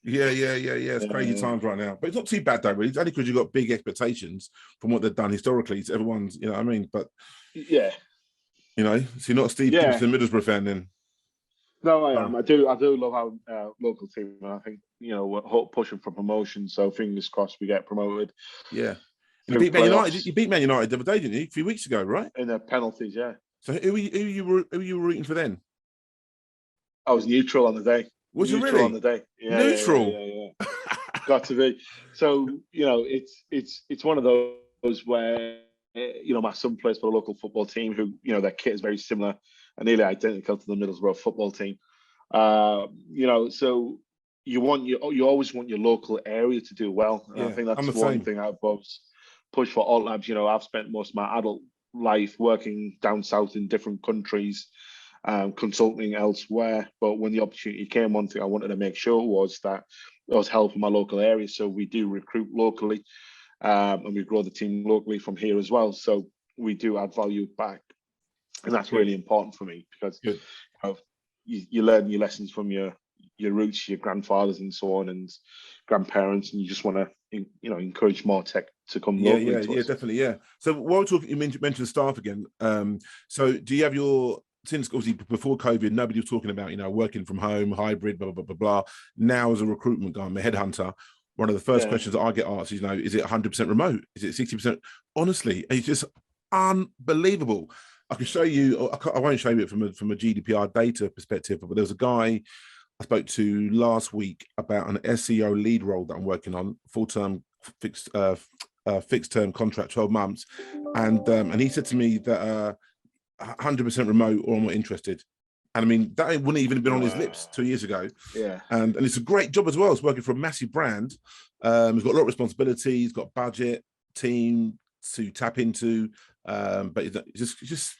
Yeah. It's crazy times right now, but it's not too bad though. Really, it's only because you've got big expectations from what they've done historically. So everyone's, you know what I mean. But yeah, so you're not a Steve Gibson Middlesbrough fan then? No, I am. I do love our local team. I think we're pushing for promotion. So fingers crossed we get promoted. Yeah. You beat Man United. You beat Man United the other day, didn't you? A few weeks ago, right? In the penalties, yeah. So who you were rooting for then? I was neutral on the day. Was you really on the day? Yeah, neutral. Yeah. Got to be. So it's one of those where my son plays for a local football team who their kit is very similar and nearly identical to the Middlesbrough football team. So you always want your local area to do well. And I think that's one thing I've always pushed for Alt Labs. I've spent most of my adult life working down south in different countries, consulting elsewhere. But when the opportunity came, one thing I wanted to make sure was that I was helping my local area. So we do recruit locally, and we grow the team locally from here as well. So we do add value back and that's really important for me because you learn your lessons from your roots, your grandfathers and so on, and grandparents, and you just want to encourage more tech to come locally to us. Definitely, yeah. So while we're talking, you mentioned staff again. So do you have since obviously before COVID, nobody was talking about working from home, hybrid, blah blah blah blah. Now as a recruitment guy, I'm a headhunter. One of the first questions that I get asked is, is it 100% remote? Is it 60%? Honestly, it's just unbelievable. I can show you. I won't show you it from a GDPR data perspective, but there was a guy I spoke to last week about an SEO lead role that I'm working on, full-term fixed-term contract, 12 months, and he said to me that 100% remote or I'm not interested. And I mean, that wouldn't even have been on his lips 2 years ago. Yeah. And it's a great job as well. It's working for a massive brand. He's got a lot of responsibility. He's got budget, team to tap into. But it's just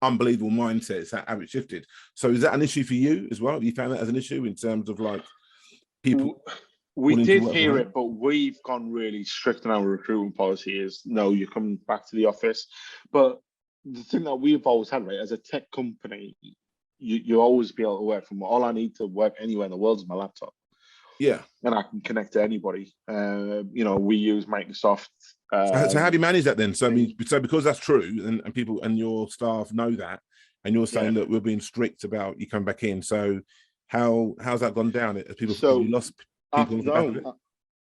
unbelievable mindset. It's how it shifted. So is that an issue for you as well? Have you found that as an issue in terms of like people? We did hear it, but we've gone really strict on our recruitment policy is no, you're coming back to the office. But the thing that we've always had, right, as a tech company, you always be able to work from all I need to work anywhere in the world is my laptop. Yeah. And I can connect to anybody. We use Microsoft. So how do you manage that then? So I mean, because that's true, and people and your staff know that, and you're saying, look, we're being strict about you coming back in. So how's that gone down? Have you lost people?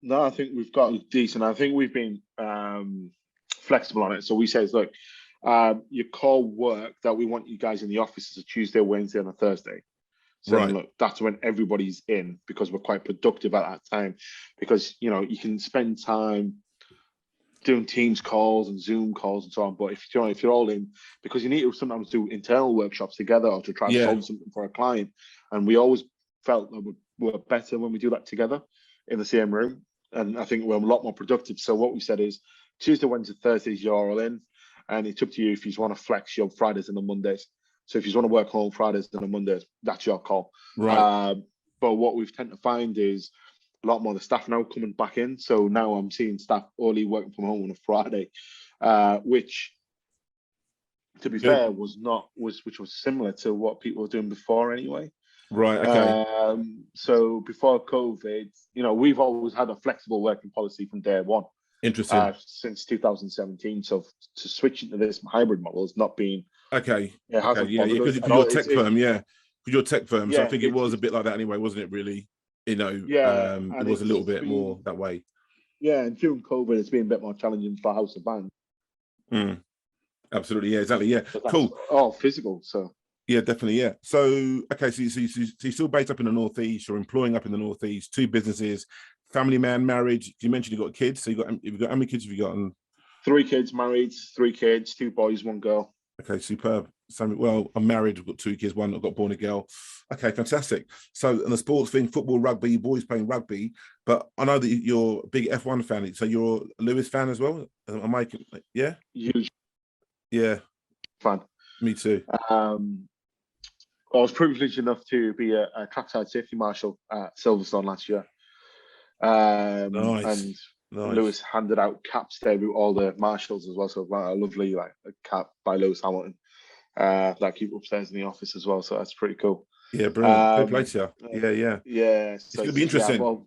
No, I think we've got decent. I think we've been flexible on it. So we say, look, your core work that we want you guys in the office is a Tuesday, Wednesday, and a Thursday. So look, that's when everybody's in because we're quite productive at that time. Because you can spend time doing Teams calls and Zoom calls and so on. But if you're all in, because you need to sometimes do internal workshops together or to try to solve something for a client, and we always felt that we're better when we do that together in the same room. And I think we're a lot more productive. So what we said is Tuesday, Wednesday, Thursdays, you're all in. And it's up to you if you want to flex your Fridays and the Mondays. So if you want to work home Fridays and the Mondays, that's your call. Right. But what we've tend to find is a lot more of the staff now coming back in. So now I'm seeing staff only working from home on a Friday, which, to be fair, was similar to what people were doing before anyway. Right. Okay. So before COVID, we've always had a flexible working policy from day one. Interesting. Since 2017. So to switch into this hybrid model has not been okay. Because you're a tech firm, because you're a tech firm. So I think it was a bit like that anyway, wasn't it? Really, it was a little bit more that way. Yeah, and during COVID, it's been a bit more challenging for House of Vans. Absolutely, yeah, exactly, yeah. Cool. All physical, so. Yeah, definitely, yeah. So, okay, so you're still based up in the Northeast. You're employing up in the Northeast. 2 businesses. Family man, married. You mentioned you got kids. So you've got how many kids have you got? 3 kids, married. 3 kids, 2 boys, 1 girl. Okay, superb. So, well, I'm married. I've got 2 kids. One I've got born a girl. Okay, fantastic. So, and the sports thing, football, rugby, boys playing rugby. But I know that you're a big F1 fan. So you're a Lewis fan as well. Am I? Yeah. Huge. Yeah. Fan. Me too. I was privileged enough to be a trackside safety marshal at Silverstone last year. Nice. And Lewis handed out caps there with all the marshals as well. So a lovely a cap by Lewis Hamilton that I keep upstairs in the office as well. So that's pretty cool. Yeah, brilliant. Good play to you. Yeah. Yeah. It's going to be interesting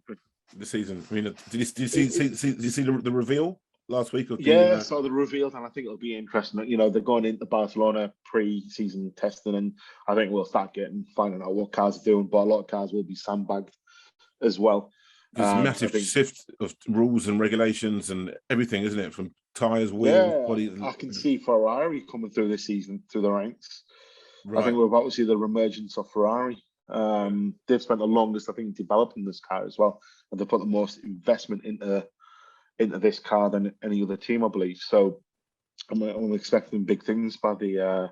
this season. I mean, did you see the reveal last week? So the reveal, and I think it'll be interesting. They're going into Barcelona pre-season testing, and I think we'll start finding out what cars are doing. But a lot of cars will be sandbagged as well. There's a massive shift of rules and regulations and everything, isn't it? From tyres, wheels, body. I can see Ferrari coming through this season through the ranks. Right. I think we're about to see the reemergence of Ferrari. They've spent the longest, I think, developing this car as well, and they've put the most investment into this car than any other team, I believe. So I'm expecting big things by the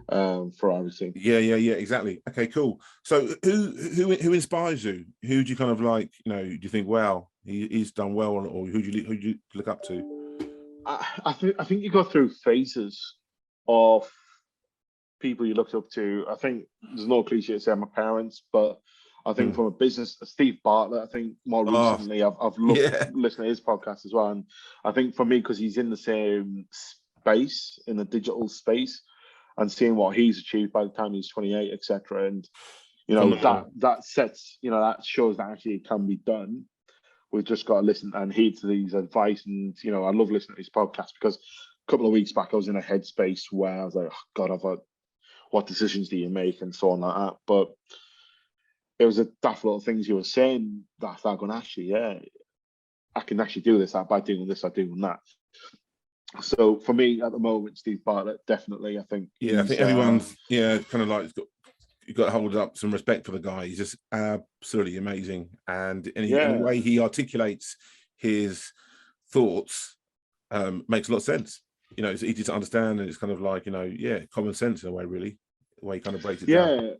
Ferrari team. Yeah, exactly. Okay, cool. So who inspires you? Who do you kind of like? Do you think, wow, he's done well, or who do you look up to? I think you go through phases of people you looked up to. I think there's no cliche to say my parents, but I think from a business, Steve Bartlett, I think more recently I've loved listening to his podcast as well. And I think for me, because he's in the same space, in the digital space, and seeing what he's achieved by the time he's 28, etc. And that sets, that shows that actually it can be done. We've just got to listen and heed to these advice. And I love listening to his podcast, because a couple of weeks back I was in a headspace where I was like, oh God, what decisions do you make and so on like that. But it was a daft little things you were saying that I going, actually, I can actually do this by doing this, I'm doing that. So for me at the moment, Steve Bartlett, definitely, I think. Yeah, I think everyone's kind of like you've got to hold up some respect for the guy. He's just absolutely amazing, and the way he articulates his thoughts makes a lot of sense. It's easy to understand, and it's kind of like common sense in a way, really. The way he kind of breaks it down.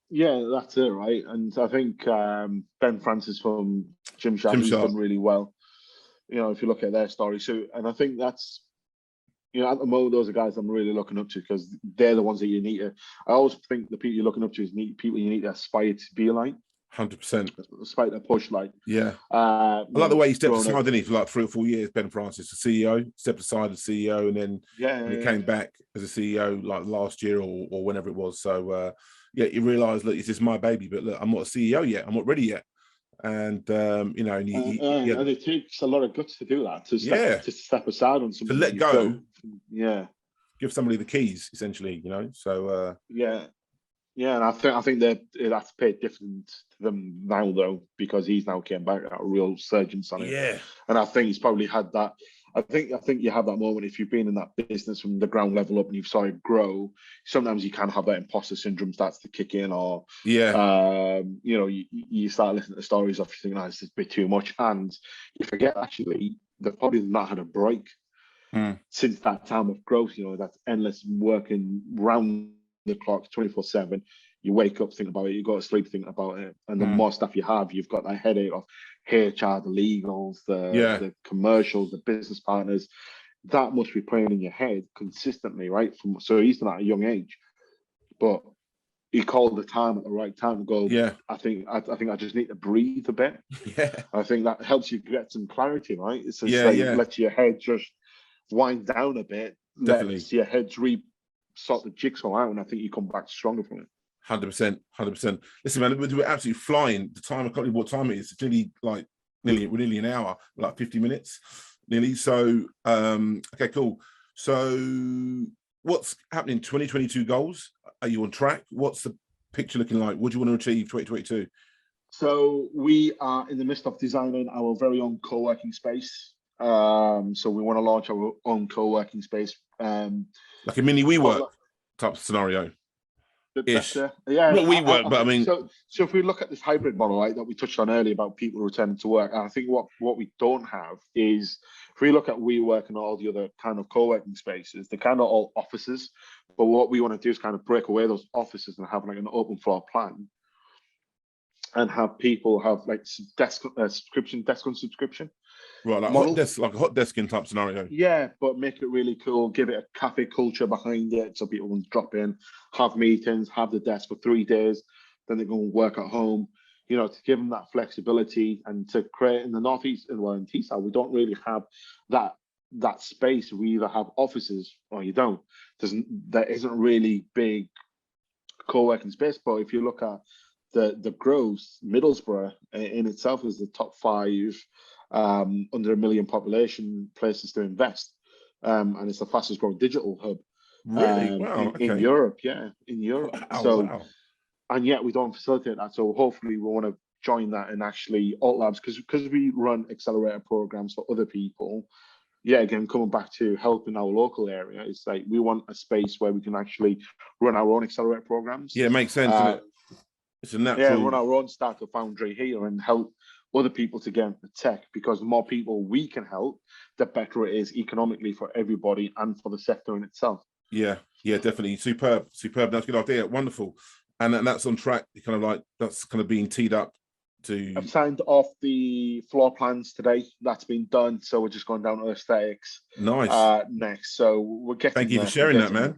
Yeah, that's it, right? And I think Ben Francis from Gymshark, he's done really well. If you look at their story, and I think that's. At the moment, those are guys I'm really looking up to, because they're the ones that you need to. I always think the people you're looking up to is people you need to aspire to be like. 100%. Aspire to push like. Yeah. I like the way he stepped aside, didn't he, for like 3 or 4 years. Ben Francis, the CEO, stepped aside as CEO, and then when he came back as a CEO like last year or whenever it was. So you realise, look, it's just my baby, but look, I'm not a CEO yet. I'm not ready yet. And and it takes a lot of guts to do that, to step aside on something, to let go. Yeah, give somebody the keys, essentially. So and I think that that's paid different to them now, though, because he's now came back at a real surgeons on it. Yeah, and I think he's probably had that. I think you have that moment if you've been in that business from the ground level up and you've started to grow. Sometimes you can have that imposter syndrome starts to kick in, or you start listening to stories of you thinking, this is a bit too much, and you forget actually they've probably not had a break since that time of growth. That's endless working round the clock, 24/7. You wake up thinking about it, you go to sleep thinking about it, and the more stuff you have, you've got that headache of HR, the legals, the commercials, the business partners. That must be playing in your head consistently, right? So he's done at a young age, but he called the time at the right time to go. Yeah, I think I just need to breathe a bit. Yeah, I think that helps you get some clarity, right? It's just let your head just wind down a bit. Definitely. Let your head sort the jigsaw out, and I think you come back stronger from it. 100%. Listen, man, we're absolutely flying. The time, I can't remember what time it is. It's nearly an hour, like 50 minutes, nearly. So, okay, cool. So, what's happening? 2022 goals? Are you on track? What's the picture looking like? What do you want to achieve 2022? So, we are in the midst of designing our very own co-working space. So, we want to launch our own co-working space, like a mini WeWork type scenario. Ish. Not WeWork, but I mean, so if we look at this hybrid model, right, that we touched on earlier about people returning to work, I think what we don't have is, if we look at WeWork and all the other kind of co-working spaces, they're kind of all offices. But what we want to do is kind of break away those offices and have like an open floor plan, and have people have like desk on subscription. Right, like a hot desking type scenario. Yeah, but make it really cool. Give it a cafe culture behind it, so people can drop in, have meetings, have the desk for 3 days, then they go and work at home. To give them that flexibility, and to create in the northeast, in Teesside, we don't really have that space. We either have offices or you don't. There isn't really big co-working space. But if you look at the growth, Middlesbrough in itself is the top 5 under 1 million population places to invest, and it's the fastest growing digital hub. Really? Wow. In Europe, in Europe. Wow. And yet we don't facilitate that. So hopefully we want to join that and actually Alt Labs, because we run accelerator programs for other people. Again, coming back to helping our local area, it's like we want a space where we can actually run our own accelerator programs. Yeah, it makes sense. Isn't it? It's a natural. Run our own startup foundry here and help other people to get into tech, because the more people we can help, the better it is economically for everybody and for the sector in itself. Yeah, definitely. Superb. That's a good idea. Wonderful. And that's on track. That's kind of being teed up to. I've signed off the floor plans today. That's been done. So we're just going down to aesthetics. Nice. Next. So we're getting. Thank you for sharing that, man.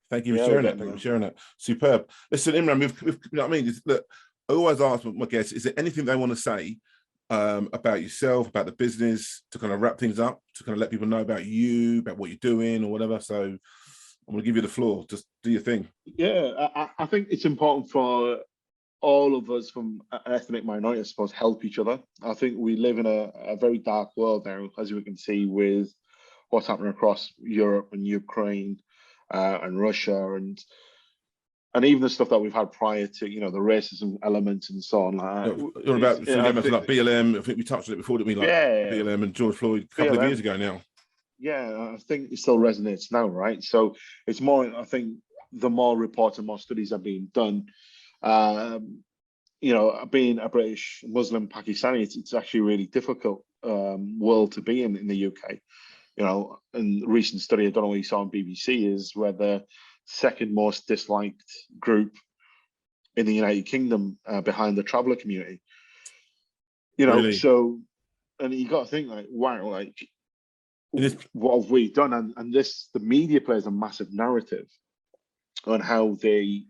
Thank you for sharing that. Superb. Listen, Imran, you know what I mean? Look, I always ask my guests, is there anything they want to say about yourself, about the business, to kind of wrap things up, to kind of let people know about you, about what you're doing or whatever? So I'm going to give you the floor. Just do your thing. Yeah, I think it's important for all of us from an ethnic minority, I suppose, help each other. I think we live in a very dark world now, as we can see with what's happening across Europe and Ukraine and Russia and even the stuff that we've had prior to, the racism element and so on. You're about like BLM. I think we touched on it before, didn't we? Like BLM and George Floyd a couple of years ago now. Yeah, I think it still resonates now, right? So it's more, I think, the more reports and more studies are being done. Being a British Muslim Pakistani, it's actually a really difficult world to be in the UK. And the recent study, I don't know what you saw on BBC, is where the second most disliked group in the United Kingdom behind the traveller community. Really? So, and you got to think like, wow, like, what have we done? And the media plays a massive narrative on how they,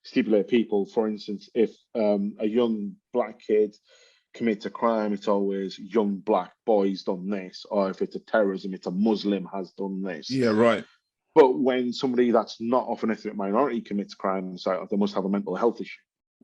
stipulate people. For instance, if a young black kid commits a crime, it's always young black boys done this, or if it's a terrorism, it's a Muslim has done this. Yeah, right. But when somebody that's not of an ethnic minority commits crime, so they must have a mental health issue.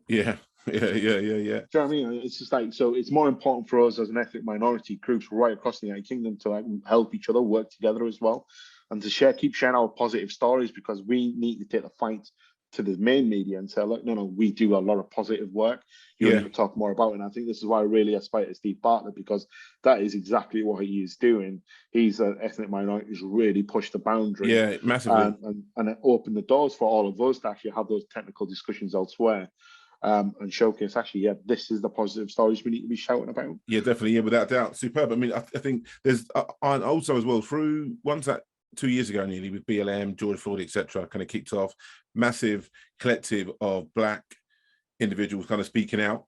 Yeah. Do you know what I mean? It's just like, so it's more important for us as an ethnic minority groups right across the United Kingdom to like help each other, work together as well, and to keep sharing our positive stories, because we need to take the fight to the main media and say, look, no, we do a lot of positive work. You need to talk more about it. And I think this is why I really aspire to Steve Bartlett, because that is exactly what he is doing. He's an ethnic minority who's really pushed the boundary. Yeah, massively. And it opened the doors for all of us to actually have those technical discussions elsewhere. And showcase actually, this is the positive stories we need to be shouting about. Yeah, definitely. Yeah, without doubt. Superb. I mean, I think there's also as well through once that 2 years ago nearly with BLM, George Floyd, etc., kind of kicked off, massive collective of black individuals kind of speaking out.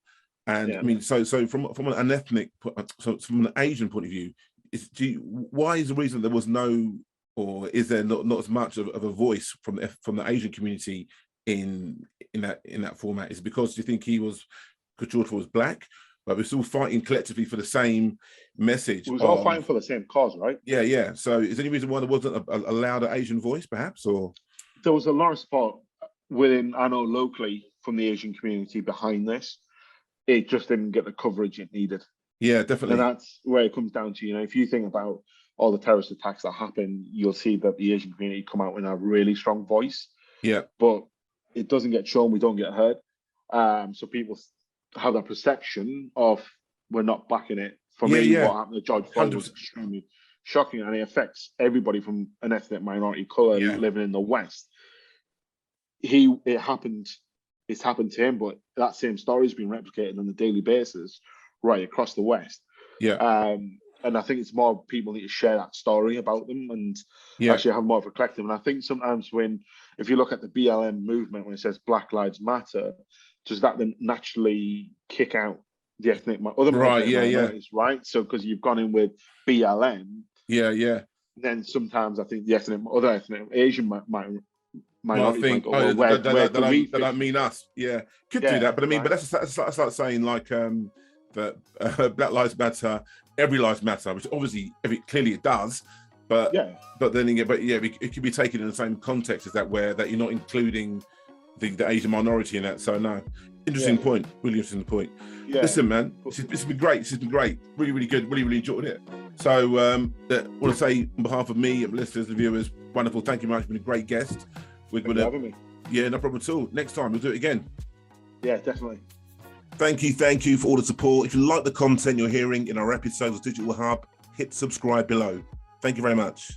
And I mean, so from an ethnic, so from an Asian point of view, why is the reason there was no, or is there not as much of a voice from the Asian community in that format? Is it because you think because George Floyd was black, but we're still fighting collectively for the same message? We was all fighting for the same cause, right? Yeah. So is there any reason why there wasn't a louder Asian voice, perhaps? Or there was a lot of support within, I know, locally from the Asian community behind this. It just didn't get the coverage it needed. Yeah, definitely. And that's where it comes down to, if you think about all the terrorist attacks that happen, you'll see that the Asian community come out in a really strong voice. Yeah. But it doesn't get shown, we don't get heard. So people have that perception of we're not backing it. For me, what happened to George Floyd was extremely shocking, and it affects everybody from an ethnic minority colour living in the West. It's happened to him, but that same story is being replicated on a daily basis right across the West. Yeah. And I think it's more people need to share that story about them and actually have more of a collective. And I think sometimes if you look at the BLM movement, when it says Black Lives Matter, does that then naturally kick out the ethnic minorities, right? So because you've gone in with BLM, then sometimes I think the other ethnic Asian minorities might go, that don't mean us. Yeah, could do that, but I mean, but that's like saying like that Black Lives Matter, every lives matter, which obviously clearly it does. But then it could be taken in the same context as that, where that you're not including the Asian minority in that. So no, interesting point. Really interesting point. Yeah. Listen, man, it's been great. It's been great. Really, really good. Really enjoyed it. So I want to say on behalf of me, listeners and viewers, wonderful. Thank you very much. Been a great guest. Thank you for having me. Yeah, no problem at all. Next time we'll do it again. Yeah, definitely. Thank you for all the support. If you like the content you're hearing in our episodes of Digital Hub, hit subscribe below. Thank you very much.